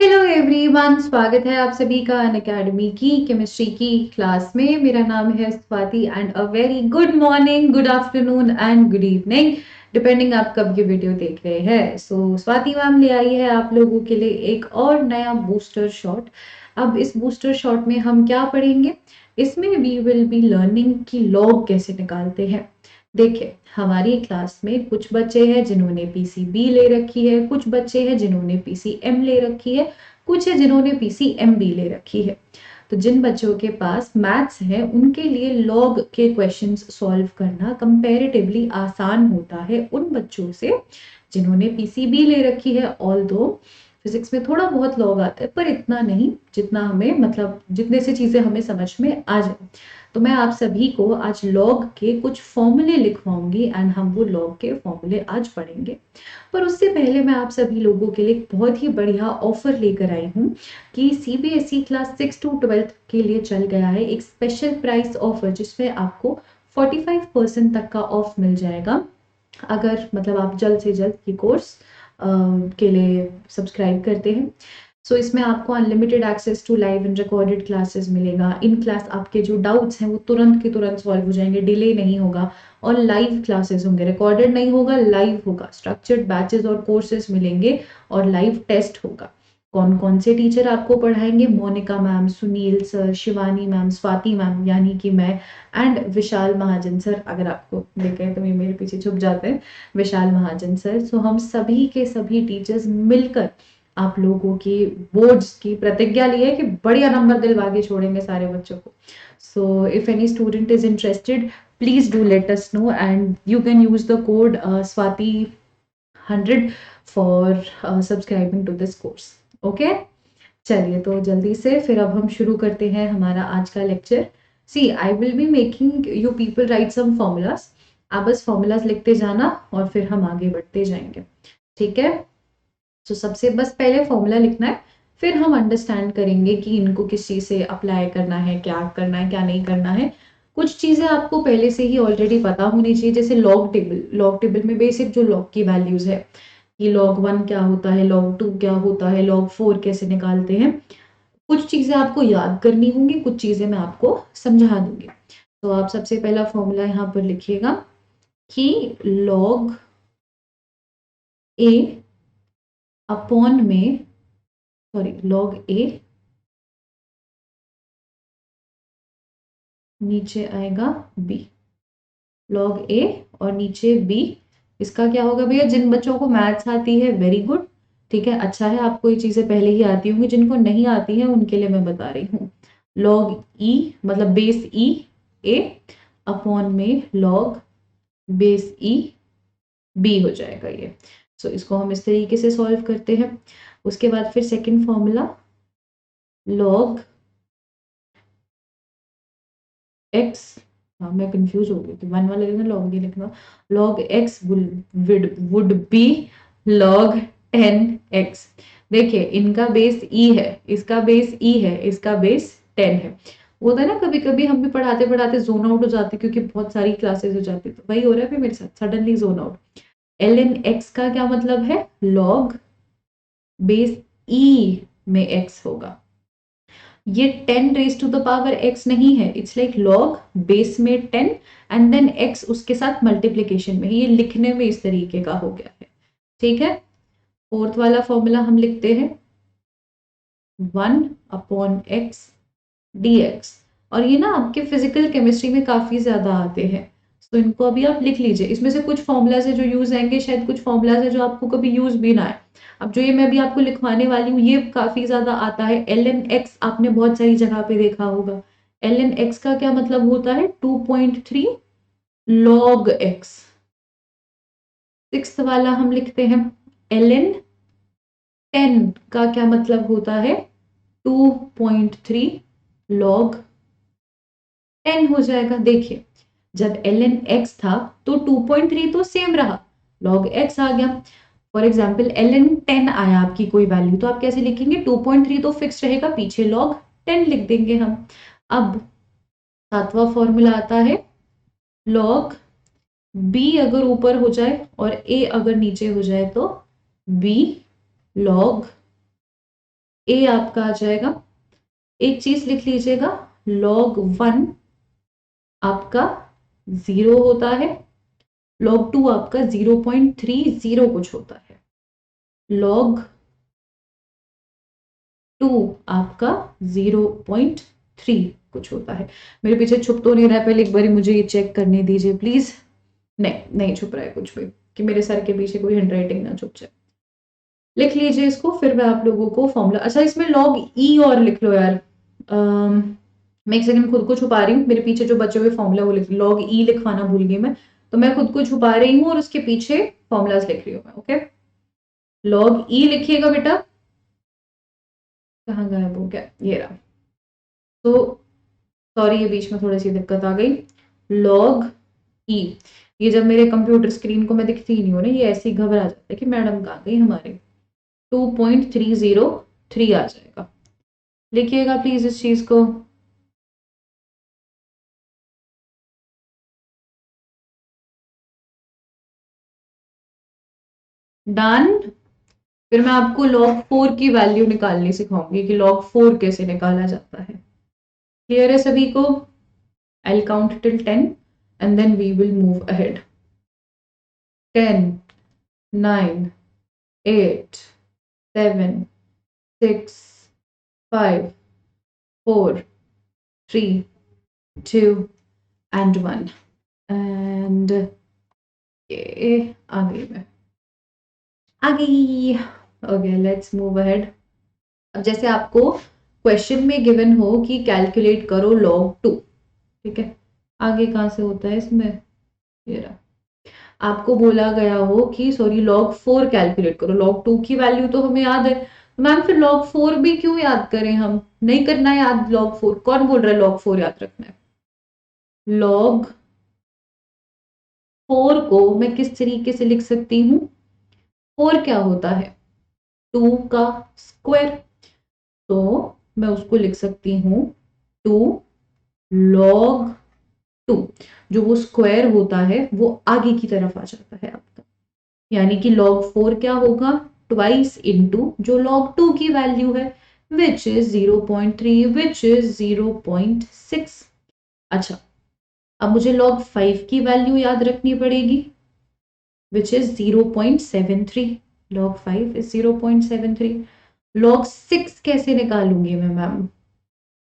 Hello everyone, स्वागत है आप सभी का अनअकैडमी की केमिस्ट्री की क्लास में। मेरा नाम है Swati and a very good morning, good afternoon and good evening, depending आप कब ये वीडियो देख रहे हैं। स्वाति मैम ले आई है आप लोगों के लिए एक और नया बूस्टर शॉट। अब इस बूस्टर शॉट में हम क्या पढ़ेंगे? इसमें वी विल बी लर्निंग कि लॉग कैसे निकालते हैं। देखिए, हमारी क्लास में कुछ बच्चे हैं जिन्होंने पीसीबी ले रखी है, कुछ बच्चे हैं जिन्होंने पीसीएम ले रखी है, कुछ है जिन्होंने पीसीएमबी ले रखी है। तो जिन बच्चों के पास मैथ्स है उनके लिए लॉग के क्वेश्चंस सॉल्व करना कंपैरेटिवली आसान होता है उन बच्चों से जिन्होंने पीसीबी ले रखी है। ऑल्दो फिजिक्स में थोड़ा बहुत लॉग आता है पर इतना नहीं जितना हमें, मतलब जितने से चीजें हमें समझ में आ जाए। तो मैं आप सभी को आज लॉग के कुछ फॉर्मूले लिखवाऊंगी एंड हम वो लॉग के फॉर्मूले आज पढ़ेंगे। पर उससे पहले मैं आप सभी लोगों के लिए एक बहुत ही बढ़िया ऑफर लेकर आई हूँ कि सीबीएसई क्लास 6 टू 12 के लिए चल गया है एक स्पेशल प्राइस ऑफर, जिसमें आपको 45% तक का ऑफ मिल जाएगा अगर मतलब आप जल्द से जल्द ये कोर्स के लिए सब्सक्राइब करते हैं। इसमें आपको unlimited access to live and recorded classes मिलेगा। इन क्लास आपके जो डाउट्स हैं वो तुरंत के तुरंत सॉल्व हो जाएंगे, डिले नहीं होगा और लाइव क्लासेस होंगे, रिकॉर्डेड नहीं होगा, लाइव होगा। स्ट्रक्चर्ड बैचेस और कोर्सेज मिलेंगे और लाइव टेस्ट होगा। कौन कौन से टीचर आपको पढ़ाएंगे? Monika ma'am, Sunil sir, Shivani ma'am, Swati ma'am यानी कि मैं, एंड विशाल महाजन सर। अगर आपको देखें तो ये मेरे पीछे छुप जाते हैं, विशाल महाजन सर। हम सभी के सभी टीचर्स मिलकर आप लोगों की बोर्ड्स की प्रतिज्ञा ली है कि बढ़िया नंबर दिलवा के छोड़ेंगे सारे बच्चों को। If any student is interested, please do let us know and you can use the code Swati 100 for subscribing to this course. Okay, चलिए तो जल्दी से फिर अब हम शुरू करते हैं हमारा आज का lecture. See, I will be making you people write some formulas. आप बस फॉर्मूलाज लिखते जाना और फिर हम आगे बढ़ते जाएंगे, ठीक है? सबसे बस पहले फॉर्मूला लिखना है, फिर हम अंडरस्टैंड करेंगे कि इनको किस चीज से अप्लाई करना है, क्या करना है, क्या नहीं करना है। कुछ चीजें आपको पहले से ही ऑलरेडी पता होनी चाहिए, जैसे लॉग टेबल। लॉग टेबल में बेसिक जो लॉग की वैल्यूज है कि log 1 क्या होता है, log 2 क्या होता है, log 4 कैसे निकालते हैं। कुछ चीजें आपको याद करनी होंगी, कुछ चीजें मैं आपको समझा दूंगी। तो आप सबसे पहला फॉर्मूला यहाँ पर लिखिएगा कि log a अपॉन में, सॉरी, log a नीचे आएगा b, log a और नीचे b। इसका क्या होगा भैया? जिन बच्चों को मैथ्स आती है वेरी गुड, ठीक है, अच्छा है, आपको ये चीजें पहले ही आती होंगी। जिनको नहीं आती है उनके लिए मैं बता रही हूँ। log e मतलब बेस e a अपॉन में log बेस e b हो जाएगा ये। इसको हम इस तरीके से सॉल्व करते हैं। उसके बाद फिर सेकंड फॉर्मूला, log x, हाँ मैं कंफ्यूज हो गई थी, वन वाला लिखना, log ये लिखना। log x would be log 10x। देखिए, इनका बेस e है, इसका बेस e है, इसका बेस 10 है। वो होता है ना, कभी कभी हम भी पढ़ाते पढ़ाते जोन आउट हो जाते क्योंकि बहुत सारी क्लासेस हो जाती, तो वही हो रहा है फिर मेरे साथ, suddenly zone out. ln x का क्या मतलब है? log बेस e में x होगा। ये 10 raise to the power x नहीं है, इट्स लाइक log बेस में 10 एंड देन x उसके साथ मल्टीप्लीकेशन में। ये लिखने में इस तरीके का हो गया है, ठीक है? फोर्थ वाला फॉर्मूला हम लिखते हैं 1 अपॉन x dx। और ये ना आपके फिजिकल केमिस्ट्री में काफी ज्यादा आते हैं, तो इनको अभी आप लिख लीजिए। इसमें से कुछ फॉर्मूलाज है जो यूज आएंगे, शायद कुछ फॉर्मूलाज है जो आपको कभी यूज भी ना आए। अब जो ये मैं अभी आपको लिखवाने वाली हूँ ये काफी ज्यादा आता है। ln x आपने बहुत सारी जगह पे देखा होगा। ln x का क्या मतलब होता है? 2.3 log x। सिक्स्थ वाला हम लिखते हैं ln 10 का क्या मतलब होता है? 2.3 log 10 हो जाएगा। देखिए, जब ln x था तो 2.3 तो सेम रहा, log x आ गया। फॉर एग्जाम्पल ln 10 आया आपकी कोई वैल्यू, तो आप कैसे लिखेंगे? 2.3 तो फिक्स रहेगा, पीछे log 10 लिख देंगे हम। अब सातवां फॉर्मूला आता है log b अगर ऊपर हो जाए और a अगर नीचे हो जाए तो b log ए आपका आ जाएगा, एक चीज लिख लीजिएगा, log 1 आपका 0 होता है, log 2 आपका 0.30 कुछ होता है, log 2 आपका 0.3 कुछ होता है। मेरे पीछे छुप तो नहीं रहा है, पहले एक बार मुझे ये चेक करने दीजिए प्लीज। नहीं नहीं छुप रहा है कुछ भी, कि मेरे सर के पीछे कोई हैंडराइटिंग ना छुप जाए। लिख लीजिए इसको, फिर मैं आप लोगों को फॉर्मूला, अच्छा इसमें log e और लिख लो यार। मैं एक सेकंड खुद को छुपा रही हूँ, मेरे पीछे जो बचे हुए फॉर्मूला वो लिख, log e लिखवाना भूल गई मैं, तो मैं खुद को छुपा रही हूँ और उसके पीछे फॉर्मूलाज लिख रही हूँ मैं। ओके, log e लिखिएगा बेटा, कहाँ गायब हो गया, ये रहा। तो सॉरी ये बीच में थोड़ी सी दिक्कत आ गई। log e, ये जब मेरे कंप्यूटर स्क्रीन को मैं दिखती ही नहीं हूँ ना, ये ऐसे ही घबरा जाता है कि मैडम कहाँ गई हमारे। 2.303 आ जाएगा, लिखिएगा प्लीज इस चीज को। डन। फिर मैं आपको log 4 की वैल्यू निकालनी सिखाऊंगी कि log 4 कैसे निकाला जाता है। क्लियर है सभी को? I'll count till 10 and then we will move ahead. 10, 9, 8, 7, 6, 5, 4, 3, 2 and 1 and ये आ गई मैं, आ गई। Okay let's move ahead. अब जैसे आपको क्वेश्चन में गिवन हो कि कैलकुलेट करो log 2, ठीक है, आगे कहाँ से होता है इसमें, ये रहा। आपको बोला गया हो कि सॉरी log 4 कैलकुलेट करो, log 2 की वैल्यू तो हमें याद है, तो मैम फिर log 4 भी क्यों याद करें हम, नहीं करना याद log 4, कौन बोल रहा है log 4 याद रखना है? log 4 को मैं किस तरीके से लिख सकती हूँ, 4 क्या होता है, 2 का स्क्वायर, तो मैं उसको लिख सकती हूँ 2 log 2, जो वो स्क्वायर होता है वो आगे की तरफ आ जाता है आपका, यानी कि log 4 क्या होगा, ट्वाइस इनटू जो log 2 की वैल्यू है विच इज 0.3 विच इज 0.6। अच्छा, अब मुझे log 5 की वैल्यू याद रखनी पड़ेगी which is 0.73, log 5 is 0.73। log 6 कैसे निकालूंगी मैं मैम,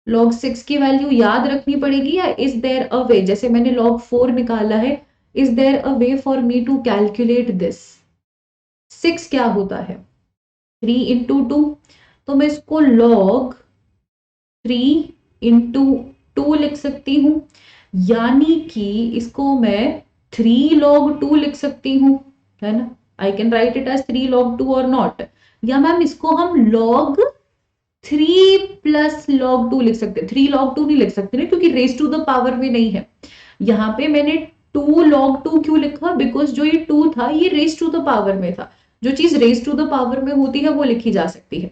log 6 की वैल्यू याद रखनी पड़ेगी या इज देयर अ वे, जैसे मैंने log 4 निकाला है, is there a way for me to calculate this. 6 क्या होता है, 3 इंटू 2, तो मैं इसको log 3 इंटू 2 लिख सकती हूँ, यानी कि इसको मैं 3 log 2 लिख सकती हूँ, है ना, I can write it as 3 log 2 और नॉट, या मैम इसको हम log 3 प्लस log 2 लिख सकते हैं, 3 log 2 नहीं लिख सकते ना क्योंकि रेस टू द पावर में नहीं है, यहाँ पे मैंने 2 log 2 क्यों लिखा, बिकॉज जो ये 2 था ये रेस टू द पावर में था, जो चीज रेस टू द पावर में होती है वो लिखी जा सकती है।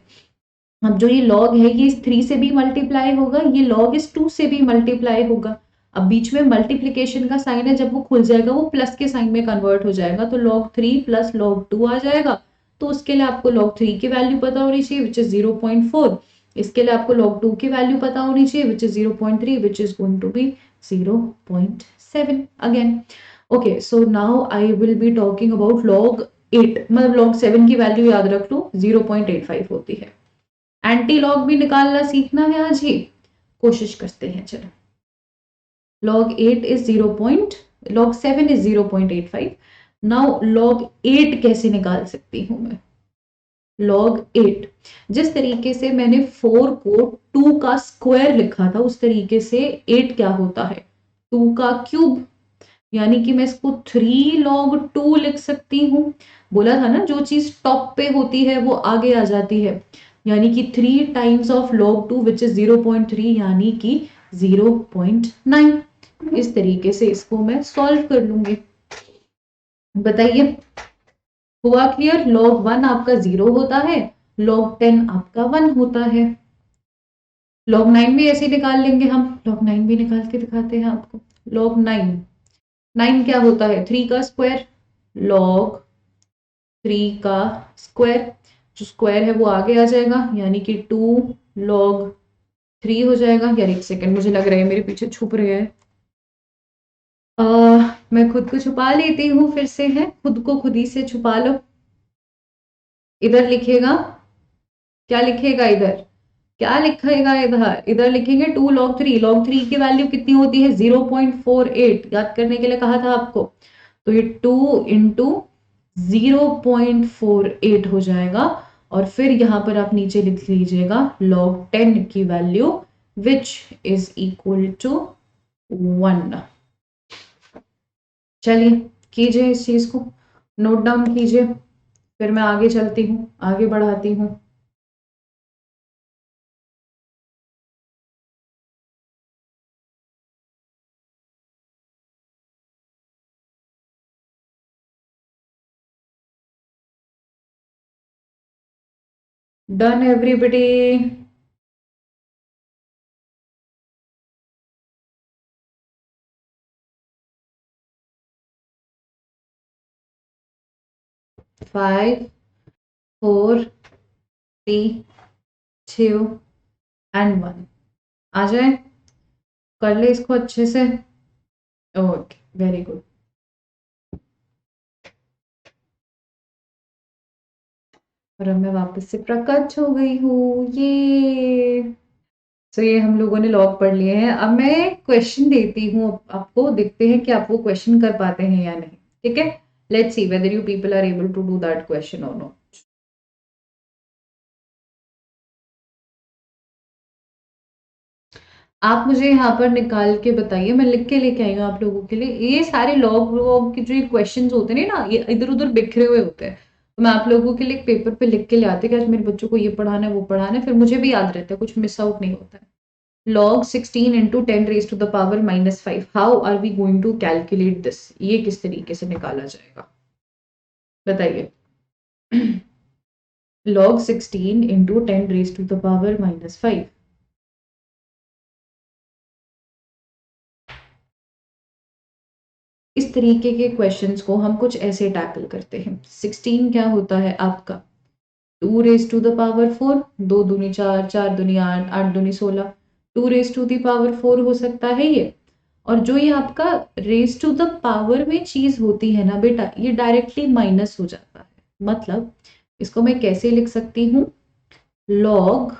अब जो ये log है ये इस 3 से भी मल्टीप्लाई होगा, ये log इस 2 से भी मल्टीप्लाई होगा, अब बीच में मल्टीप्लीकेशन का साइन है, जब वो खुल जाएगा वो प्लस के साइन में कन्वर्ट हो जाएगा, तो log 3 प्लस log 2 आ जाएगा, तो उसके लिए आपको log 3 की वैल्यू पता होनी चाहिए विच इज 0.4, इसके लिए आपको log 2 की वैल्यू पता होनी चाहिए which is 0.3 which is going to be 0.7 again. Okay so now I will be talking about log 8, मतलब log 7 की वैल्यू याद रख लो 0.85 होती है। एंटी लॉग भी निकालना सीखना है आज ही, कोशिश करते हैं चलो। log 8 is 0. log 7 is 0.85। Now log 8 कैसे निकाल सकती हूं मैं, log 8 जिस तरीके से मैंने 4 को 2 का स्क्वायर लिखा था उस तरीके से 8 क्या होता है, 2 का क्यूब, यानी कि मैं इसको 3 log 2 लिख सकती हूँ, बोला था ना जो चीज टॉप पे होती है वो आगे आ जाती है, यानी कि 3 times of log 2 which is 0.3 यानी कि 0.9। इस तरीके से इसको मैं सॉल्व कर लूंगी, बताइए हुआ क्लियर? log 1 आपका 0 होता है, log 10 आपका 1 होता है, log 9 भी ऐसे निकाल लेंगे हम, log 9 भी निकाल के दिखाते हैं आपको। log 9, 9 क्या होता है, 3 का स्क्वायर, log 3 का स्क्वायर, जो स्क्वायर है वो आगे आ जाएगा, यानी कि 2 log 3 हो जाएगा। यार एक सेकंड, मुझे लग रहा है मेरे पीछे छुप रहे हैं। मैं खुद को छुपा लेती हूँ फिर से, है खुद को खुद ही से छुपा लो। इधर लिखेगा, क्या लिखेगा इधर, क्या लिखेगा इधर, इधर लिखेंगे 2 log 3। log 3 की वैल्यू कितनी होती है 0.48, याद करने के लिए कहा था आपको। तो ये 2 इंटू 0.48 हो जाएगा। और फिर यहां पर आप नीचे लिख लीजिएगा log 10 की value which is equal to 1। चलिए कीजिए इस चीज को, नोट डाउन कीजिए, फिर मैं आगे चलती हूँ, आगे बढ़ाती हूँ। Done everybody. 5 4 3 2 1 आ जाए, कर ले इसको अच्छे से। Okay very good. और अब मैं वापस से प्रकट हो गई हूँ, ये तो ये हम लोगों ने लॉग पढ़ लिए हैं। अब मैं क्वेश्चन देती हूँ आपको, देखते हैं कि आप वो क्वेश्चन कर पाते हैं या नहीं। ठीक है, let's see whether you people are able to do that question और नॉट। आप मुझे यहाँ पर निकाल के बताइए, मैं लिख के लेके आई हूँ आप लोगों के लिए। ये सारे लॉग वॉग के जो क्वेश्चन होते हैं ना, ये इधर उधर बिखरे हुए होते हैं, तो मैं आप लोगों के लिए एक पेपर पे लिख के ले आती कि आज मेरे बच्चों को ये पढ़ाना है वो पढ़ाना है, फिर मुझे भी याद रहता है, कुछ मिस आउट नहीं होता है। log 16 into 10 raised to the power -5, how are we going to calculate this? ये किस तरीके से निकाला जाएगा बताइए। log 16 into 10 raised to the power -5। इस तरीके के क्वेश्चंस को हम कुछ ऐसे टैकल करते हैं। 16 क्या होता है आपका 2 रेज टू द पावर 4, 2 दूनी 4, 4 दूनी 8, 8 दूनी 16, 2 रेज टू द पावर 4 हो सकता है ये। और जो ये आपका रेज टू द पावर में चीज होती है ना बेटा, ये डायरेक्टली माइनस हो जाता है। मतलब इसको मैं कैसे लिख सकती हूँ, log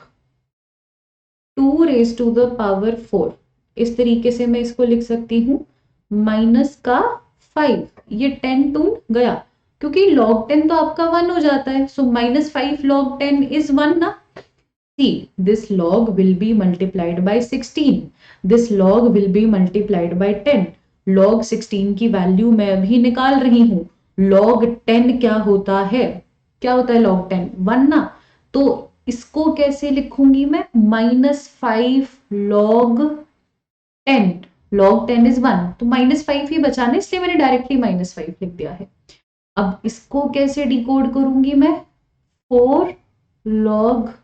2 raise to the power 4, इस तरीके से मैं इसको लिख सकती हूँ -5। ये 10 टू गया, क्योंकि log 10 तो आपका 1 हो जाता है, सो -5 log 10 इज 1 ना। See, this log will be multiplied by 16. This log will be multiplied by 10. log 16 की वैल्यू मैं अभी निकाल रही हूँ। log 10 क्या होता है, क्या होता है log 10 1 ना। तो इसको कैसे लिखूंगी मैं, -5 log 10। log 10 इज 1, तो -5 ही बचाना, इसलिए मैंने डायरेक्टली -5 लिख दिया है। अब इसको कैसे डिकोड करूंगी मैं, 4 log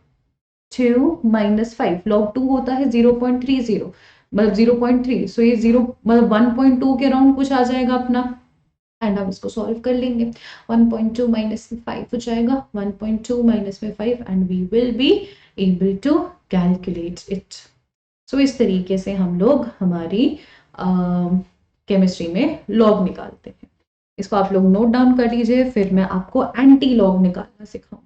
2 -5, log 2 होता है 0.30, मतलब 0.3, सो ये 0 मतलब 1.2 के अराउंड कुछ आ जाएगा अपना। एंड हम इसको सॉल्व कर लेंगे। 1.2 माइनस में 5 हो जाएगा, 1.2 माइनस में 5, and we will be able to calculate it. So इस तरीके से हम लोग हमारी केमिस्ट्री में लॉग निकालते हैं। इसको आप लोग नोट डाउन कर लीजिए, फिर मैं आपको एंटी लॉग निकालना सिखाऊंगी।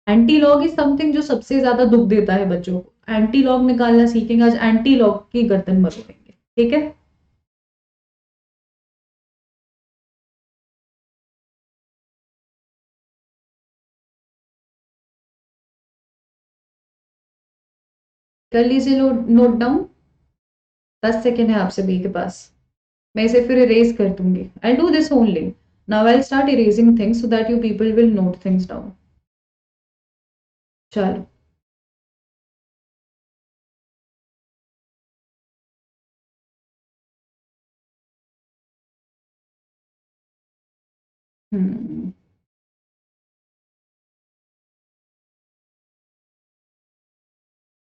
एंटी लॉग इज समथिंग जो सबसे ज्यादा दुख देता है बच्चों को। एंटी लॉग निकालना सीखेंगे आज, एंटी लॉग की गर्दन मरोड़ेंगे। ठीक है, कर लीजिए नोट डाउन। 10 सेकेंड है आप सभी के पास, मैं इसे फिर इरेज कर दूंगी। I do this only now, I start erasing things so that you people will note things down. चलो, हम्म,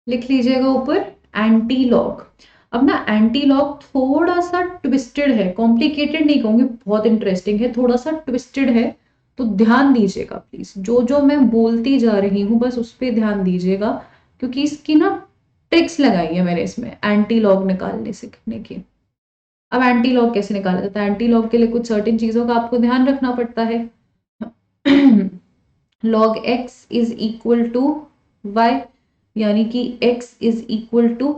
लिख लीजिएगा ऊपर एंटी लॉग। अब ना एंटी लॉग थोड़ा सा ट्विस्टेड है, कॉम्प्लिकेटेड नहीं कहूंगी, बहुत इंटरेस्टिंग है, थोड़ा सा ट्विस्टेड है। तो ध्यान दीजिएगा प्लीज, जो जो मैं बोलती जा रही हूँ बस उस पर ध्यान दीजिएगा, क्योंकि इसकी ना ट्रिक्स लगाई है मैंने इसमें एंटी लॉग निकालने सीखने की। अब एंटी लॉग कैसे निकाला जाता है? एंटी लॉग के लिए कुछ सर्टेन चीजों का आपको ध्यान रखना पड़ता है। log x is equal to y, यानी कि x is equal to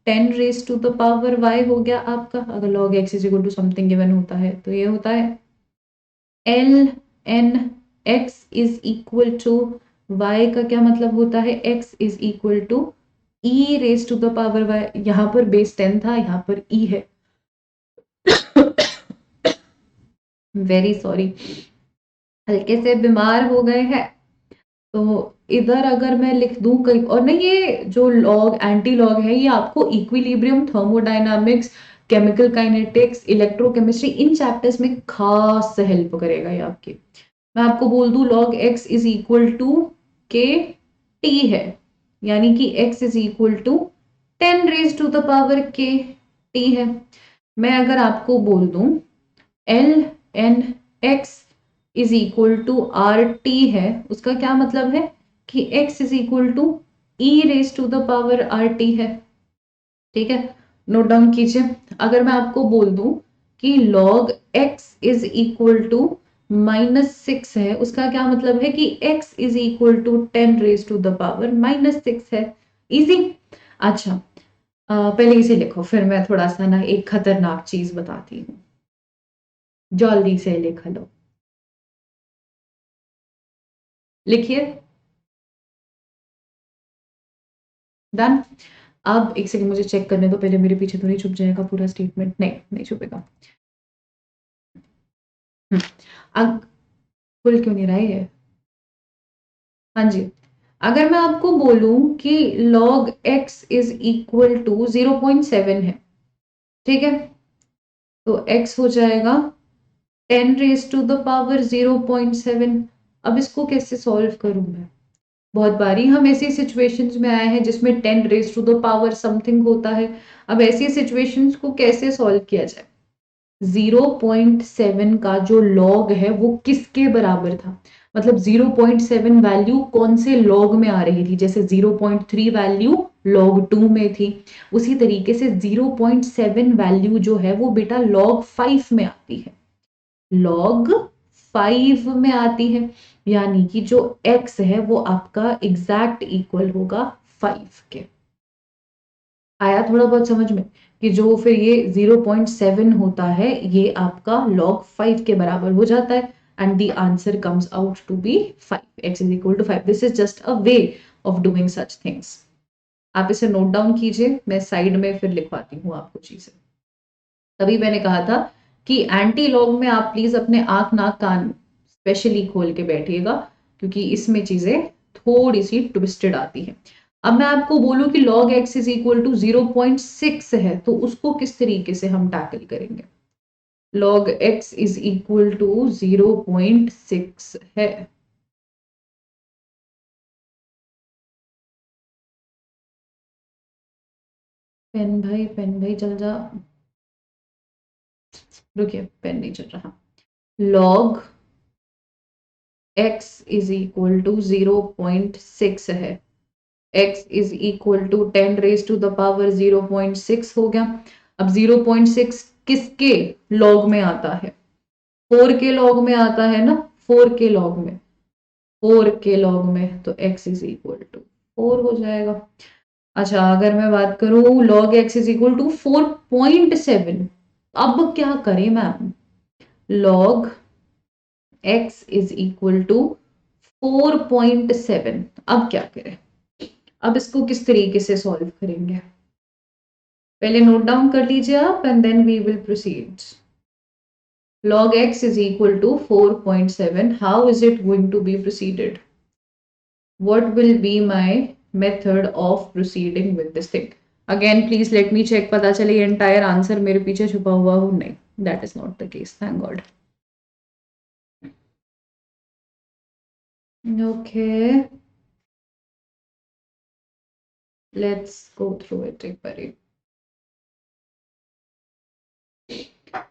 10 raise to the power y हो गया आपका। अगर log x is equal to something given होता है तो ये होता है L N X is equal to Y का क्या मतलब होता है? x is equal to E raise to the power y। यहाँ पर बेस 10 था, यहाँ पर e है। वेरी सॉरी, हल्के से बीमार हो गए हैं। तो इधर अगर मैं लिख दूं कहीं और नहीं, ये जो लॉग एंटी लॉग है ये आपको equilibrium, thermodynamics, chemical kinetics, electrochemistry, इन चैप्टर्स में खास हेल्प करेगा ये आपकी। मैं आपको बोल दूं log x is equal to K T है, यानी कि x is equal to 10 raise to the power K T है। मैं अगर आपको बोल दूं L N X is equal to R T है, उसका क्या मतलब है कि x is equal to E raise to the power R T है। ठीक है, नोट डाउन कीजिए। अगर मैं आपको बोल दूं कि log x is equal to -6 है, उसका क्या मतलब है कि x is equal to 10 raise to the power -6 है। इजी। अच्छा, पहले इसे लिखो, फिर मैं थोड़ा सा ना एक खतरनाक चीज बताती हूँ। जल्दी से लिख लो, लिखिए। डन। अब एक सेकंड मुझे चेक करने दो, पहले मेरे पीछे तो नहीं छुप जाएगा पूरा स्टेटमेंट? नहीं, नहीं छुपेगा। अब खुल क्यों नहीं रहा है ये? हाँ जी, अगर मैं आपको बोलूं कि log x is equal to 0.7 है, ठीक है, तो x हो जाएगा 10 रेज टू द पावर 0.7। अब इसको कैसे सॉल्व करूं मैं? बहुत बारी हम ऐसी सिचुएशंस में आए हैं जिसमें 10 raise to the power something होता है। अब ऐसी सिचुएशंस को कैसे सॉल्व किया जाए? 0.7 का जो लॉग है वो किसके बराबर था? मतलब 0.7 वैल्यू कौन से लॉग में आ रही थी? जैसे 0.3 वैल्यू लॉग 2 में थी, उसी तरीके से 0.7 वैल्यू जो है वो बेटा लॉग 5 में आती है। लॉग 5 में आती है, यानी कि जो x है वो आपका एग्जैक्ट इक्वल होगा 5 के। आया थोड़ा बहुत समझ में कि जो फिर ये 0.7 होता है ये आपका log 5 के बराबर हो जाता है, and the answer comes out to be 5। x is equal to 5। This is just a way of doing such things. आप इसे नोट डाउन कीजिए, मैं साइड में फिर लिखवाती हूँ आपको चीजें। तभी मैंने कहा था कि एंटी लॉग में आप प्लीज अपने आंख नाक कान स्पेशली खोल के बैठिएगा, क्योंकि इसमें चीजें थोड़ी सी ट्विस्टेड आती है। अब मैं आपको बोलूं कि log x is equal to 0.6 है, तो उसको किस तरीके से हम टैकल करेंगे? log x is equal to 0.6 है। पेन भाई चल जा। रुकिए, पेन नहीं चल रहा। log x is equal to 0.6 है, x is equal to 10 raise to the power 0.6 हो गया। अब 0.6 किसके लॉग में आता है? 4 के लॉग में आता है ना, 4 के लॉग में, 4 के लॉग में, तो x इज इक्वल टू 4 हो जाएगा। अच्छा, अगर मैं बात करूं log x is equal to 4.7, अब क्या करें ma'am? log x is equal to 4.7, अब क्या करें? अब इसको किस तरीके से सॉल्व करेंगे? पहले नोट डाउन कर लीजिए आप, and then we will proceed. log x is equal to 4.7. How is it going to be proceeded? What will be my method of proceeding with this thing? Again, please let me check, पता चले ये entire answer मेरे पीछे छुपा हुआ हो। नहीं, that is not the case, thank God. Okay, let's go through it एक बारी।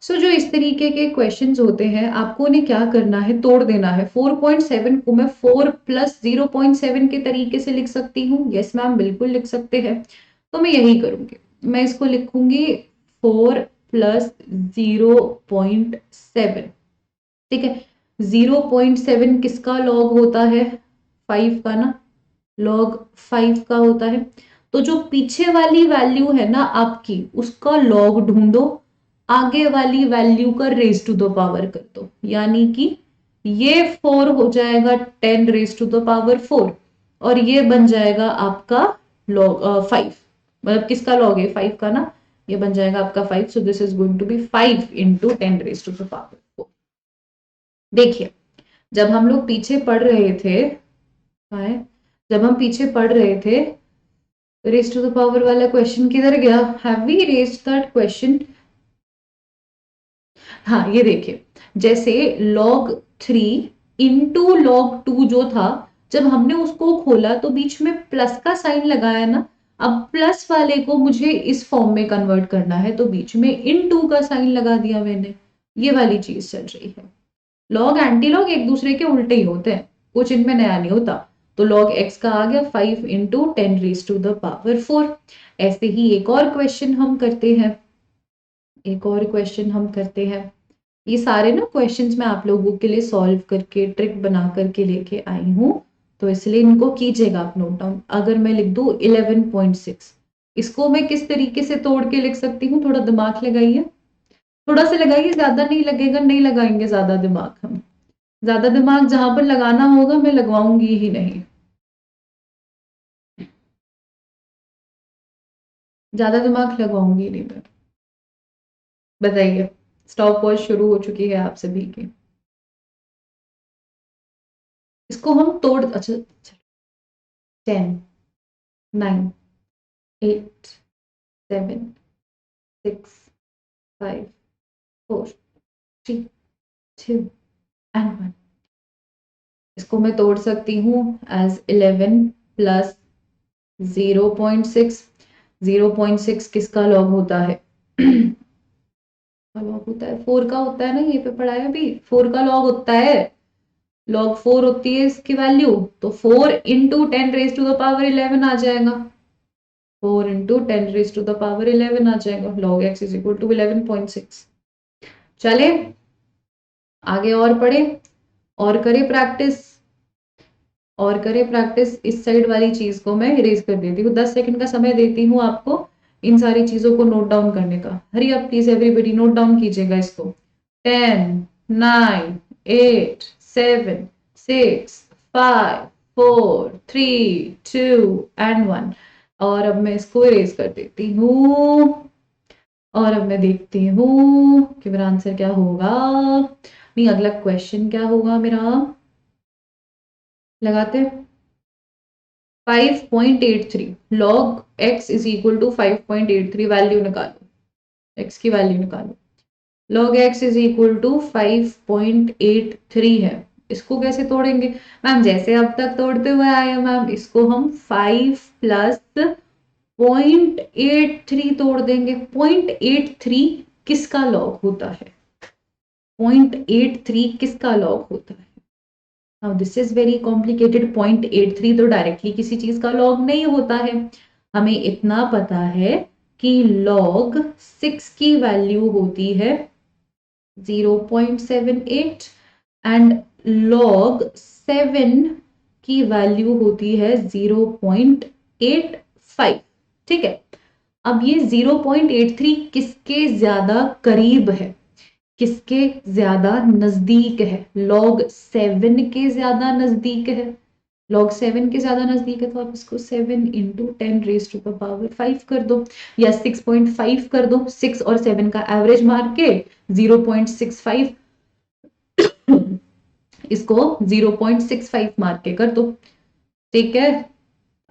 सो जो इस तरीके के क्वेश्चंस होते हैं आपको उन्हें क्या करना है, तोड़ देना है। 4.7 को मैं 4 प्लस 0.7 के तरीके से लिख सकती हूँ। यस मैम, बिल्कुल लिख सकते हैं। तो मैं यही करूंगी, मैं इसको लिखूंगी 4 प्लस 0.7। ठीक है, 0.7 किसका लॉग होता है, 5 का ना, लॉग 5 का होता है। तो जो पीछे वाली वैल्यू है ना आपकी, उसका लॉग ढूंढो, आगे वाली वैल्यू का रेज टू द पावर कर दो, यानी कि ये 4 हो जाएगा 10 रेज टू द पावर 4, और ये बन जाएगा आपका लॉग 5। मतलब किसका लॉग है, 5 का ना, ये बन जाएगा आपका 5। So this is going to be 5 into 10 raise to the power 4। देखिए, जब हम लोग पीछे पढ़ रहे थे, जब हम पीछे पढ़ रहे थे, रेज टू द पावर वाला क्वेश्चन किधर गया, have we raised that question. हाँ, ये देखिए, जैसे log 3 इंटू log 2 जो था, जब हमने उसको खोला तो बीच में प्लस का साइन लगाया ना। अब प्लस वाले को मुझे इस फॉर्म में कन्वर्ट करना है, तो बीच में इनटू का साइन लगा दिया मैंने। ये वाली चीज चल रही है। लॉग एंटी लॉग एक दूसरे के उल्टे ही होते हैं, कुछ इनमें नया नहीं होता। तो लॉग एक्स का आ गया 5 into 10 raise to the power 4। ऐसे ही एक और क्वेश्चन हम करते हैं, एक और क्वेश्चन हम करते हैं। ये सारे ना क्वेश्चंस मैं आप लोगों के लिए सॉल्व करके ट्रिक बना करके लेके आई हूँ, तो इसलिए इनको कीजिएगा आप नोट डाउन। अगर मैं लिख दूं 11.6, इसको मैं किस तरीके से तोड़ के लिख सकती हूँ, थोड़ा दिमाग लगाइए, थोड़ा सा लगाइए, ज्यादा नहीं लगेगा, नहीं लगाएंगे ज्यादा दिमाग हम। ज्यादा दिमाग जहां पर लगाना होगा मैं लगवाऊंगी ही नहीं, ज्यादा दिमाग लगवाऊंगी ही नहीं मैं। बताइए, स्टॉप वॉच शुरू हो चुकी है आप सभी की। इसको हम तोड़, अच्छा, 10, 9, 8, 7, 6, 5, 4, 3, 2 एंड 1। इसको मैं तोड़ सकती हूँ एज 11 प्लस 0.6। 0.6 किसका लॉग होता है, लॉग होता है 4 का, होता है ना, ये पे पढ़ा है अभी, 4 का लॉग होता है। लॉग 4 होती है इसकी वैल्यू, तो 4 into 10 raise to the power 11 आ जाएगा। 4 into 10 raise to the power 11 आ जाएगा। Log x is equal to 11.6। चले आगे और पढ़े, और करे प्रैक्टिस, और करे प्रैक्टिस। इस साइड वाली चीज को मैं इरेज कर देती हूँ, 10 सेकंड का समय देती हूँ आपको इन सारी चीजों को नोट डाउन करने का। Hurry up please everybody, note down कीजिएगा इसको। 10, 9, 8, 7, 6, 5, 4, 3, 2 एंड 1। और अब मैं इसको इरेज कर देती हूँ, और अब मैं देखती हूँ कि मेरा आंसर क्या होगा। नहीं, अगला क्वेश्चन क्या होगा मेरा, लगाते हैं। 5.83 log x is equal to 5.83, value निकालो, एक्स की वैल्यू निकालो। Log x is equal to 5.83 है। इसको कैसे तोड़ेंगे मैम, जैसे अब तक तोड़ते हुए आए हैं मैम, इसको हम 5 प्लस 0.83 तोड़ देंगे। 0.83 किसका लॉग होता है, 0.83 किसका लॉग होता है। Now this is very complicated. 0.83 तो डायरेक्टली किसी चीज का लॉग नहीं होता है। हमें इतना पता है कि लॉग 6 की वैल्यू होती है 0.78, एंड log 7 की वैल्यू होती है 0.85। ठीक है, अब ये 0.83 किसके ज्यादा करीब है, किसके ज्यादा नजदीक है, log 7 के ज्यादा नजदीक है। log 7 के ज्यादा नजदीक है, तो आप इसको 7 into 10 raise to the power 5 कर दो, या 6.5 कर दो। 6 और 7 का एवरेज मार के 0.65, इसको 0.65 मार के कर दो। ठीक है,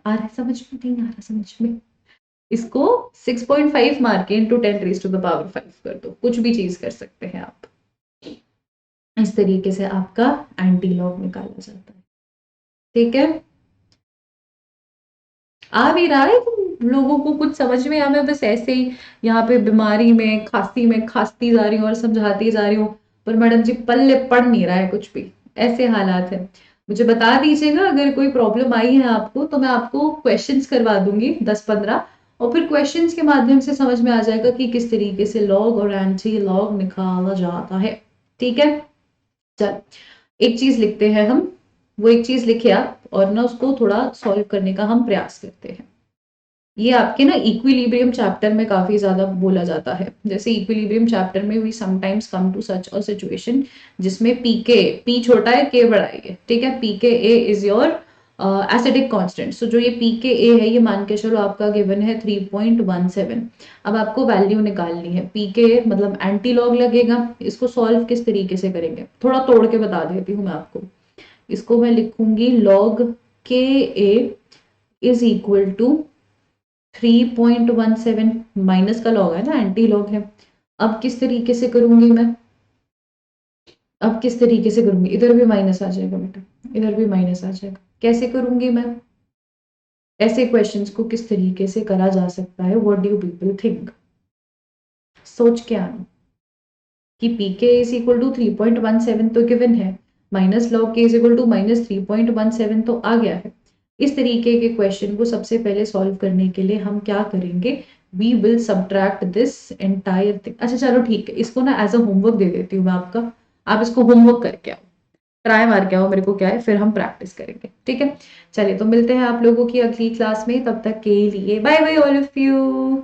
आ रहा है समझ में, नहीं आ रहा समझ में, इसको 6.5 मार के into 10 raise to the power 5 कर दो। कुछ भी चीज कर सकते हैं आप। इस तरीके से आपका एंटी लॉग निकाला जाता है। ठीक है, आ भी रहा है, लोगों को कुछ समझ में आया, मैं बस ऐसे ही यहाँ पे बीमारी में खांसती जा रही हूँ और समझाती जा रही हूँ, पर मैडम जी पल्ले पड़ नहीं रहा है कुछ भी, ऐसे हालात है। मुझे बता दीजिएगा अगर कोई प्रॉब्लम आई है आपको, तो मैं आपको क्वेश्चंस करवा दूंगी 10-15, और फिर क्वेश्चंस के माध्यम से समझ में आ जाएगा कि किस तरीके से लॉग और एंटी लॉग निकाला जाता है। ठीक है, चल एक चीज लिखते हैं हम, वो एक चीज लिखे आप और ना उसको थोड़ा सॉल्व करने का हम प्रयास करते हैं। ये आपके ना इक्विलिब्रियम चैप्टर में काफी ज्यादा बोला जाता है। जैसे इक्विलिब्रियम चैप्टर में we sometimes come to such a situation जिसमें पी छोटा है, के बड़ा है, ठीक है, P K A is your acidic constant. So जो ये पी के ए है, ये मान के चलो आपका गिवन है 3.17। अब आपको वैल्यू निकालनी है। पी के ए मतलब एंटी लॉग लगेगा। इसको सॉल्व किस तरीके से करेंगे, थोड़ा तोड़ के बता देती हूँ मैं आपको। इसको मैं लिखूंगी लॉग के A is equal to 3.17, minus का लॉग है ना, एंटी लॉग है। अब किस तरीके से करूंगी मैं, अब किस तरीके से करूंगी, इधर भी माइनस आ जाएगा बेटा, इधर भी माइनस आ जाएगा, कैसे करूंगी मैं? ऐसे क्वेश्चंस को किस तरीके से करा जा सकता है, what do you people think? सोच के आना कि पी के इज इक्वल टू 3.17 तो गिवन है, माइनस लॉग के इज इक्वल टू माइनस 3.17 तो आ गया है। इस तरीके के क्वेश्चन को सबसे पहले सॉल्व करने के लिए हम क्या करेंगे, we will subtract this entire thing. अच्छा चलो ठीक है, इसको ना एज अ होमवर्क दे देती हूँ मैं आपका, आप इसको होमवर्क करके आओ, ट्राई मार के आओ, मेरे को क्या है, फिर हम प्रैक्टिस करेंगे। ठीक है, चलिए तो मिलते हैं आप लोगों की अगली क्लास में, तब तक के लिए bye bye all of you.